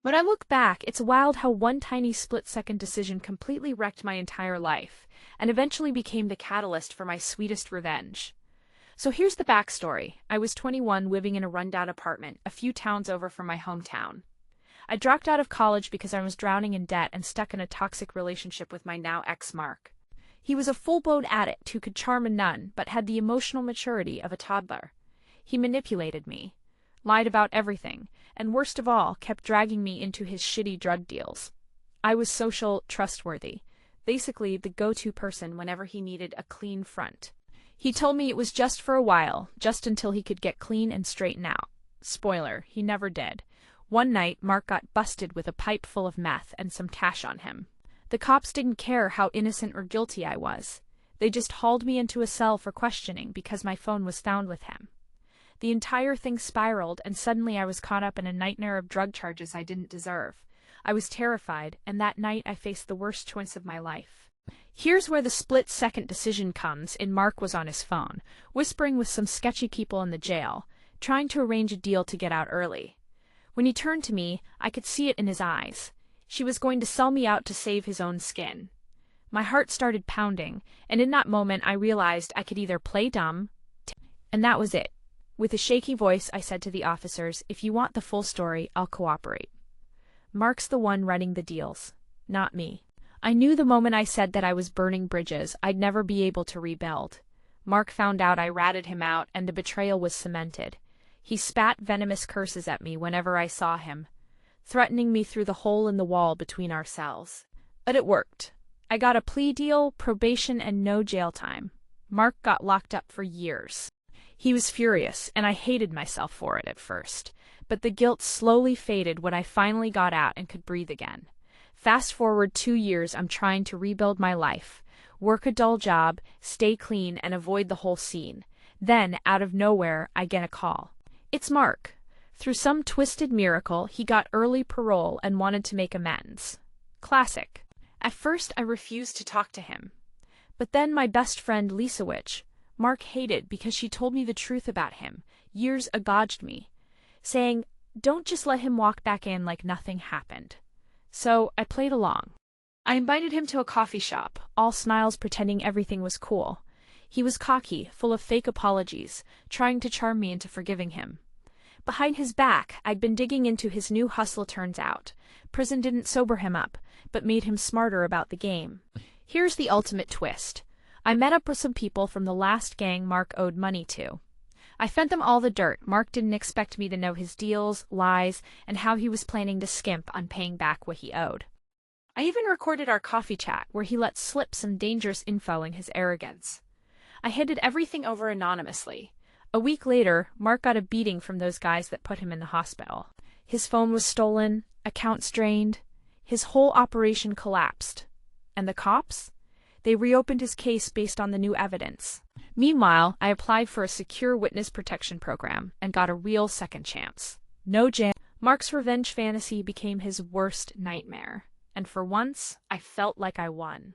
When I look back, it's wild how one tiny split-second decision completely wrecked my entire life, and eventually became the catalyst for my sweetest revenge. So here's the backstory. I was 21, living in a rundown apartment, a few towns over from my hometown. I dropped out of college because I was drowning in debt and stuck in a toxic relationship with my now ex Mark. He was a full-blown addict who could charm a nun, but had the emotional maturity of a toddler. He manipulated me, lied about everything, and worst of all, kept dragging me into his shitty drug deals. I was social, trustworthy, basically the go-to person whenever he needed a clean front. He told me it was just for a while, just until he could get clean and straighten out. Spoiler, he never did. One night, Mark got busted with a pipe full of meth and some cash on him. The cops didn't care how innocent or guilty I was. They just hauled me into a cell for questioning because my phone was found with him. The entire thing spiraled, and suddenly I was caught up in a nightmare of drug charges I didn't deserve. I was terrified, and that night I faced the worst choice of my life. Here's where the split-second decision comes in. Mark was on his phone, whispering with some sketchy people in the jail, trying to arrange a deal to get out early. When he turned to me, I could see it in his eyes. She was going to sell me out to save his own skin. My heart started pounding, and in that moment I realized I could either play dumb, and that was it. With a shaky voice, I said to the officers, "If you want the full story, I'll cooperate. Mark's the one running the deals, not me." I knew the moment I said that I was burning bridges, I'd never be able to rebuild. Mark found out I ratted him out, and the betrayal was cemented. He spat venomous curses at me whenever I saw him, threatening me through the hole in the wall between our cells. But it worked. I got a plea deal, probation, and no jail time. Mark got locked up for years. He was furious, and I hated myself for it at first. But the guilt slowly faded when I finally got out and could breathe again. Fast forward 2 years, I'm trying to rebuild my life, work a dull job, stay clean, and avoid the whole scene. Then, out of nowhere, I get a call. It's Mark. Through some twisted miracle, he got early parole and wanted to make amends. Classic. At first, I refused to talk to him. But then my best friend Lisa Witch, Mark hated because she told me the truth about him, years agoged me, saying, "Don't just let him walk back in like nothing happened." So I played along. I invited him to a coffee shop, all smiles, pretending everything was cool. He was cocky, full of fake apologies, trying to charm me into forgiving him. Behind his back, I'd been digging into his new hustle. Turns out, prison didn't sober him up, but made him smarter about the game. Here's the ultimate twist. I met up with some people from the last gang Mark owed money to. I fed them all the dirt. Mark didn't expect me to know his deals, lies, and how he was planning to skimp on paying back what he owed. I even recorded our coffee chat, where he let slip some dangerous info in his arrogance. I handed everything over anonymously. A week later, Mark got a beating from those guys that put him in the hospital. His phone was stolen, accounts drained. His whole operation collapsed. And the cops? They reopened his case based on the new evidence. Meanwhile, I applied for a secure witness protection program and got a real second chance. No jail. Mark's revenge fantasy became his worst nightmare, and for once, I felt like I won.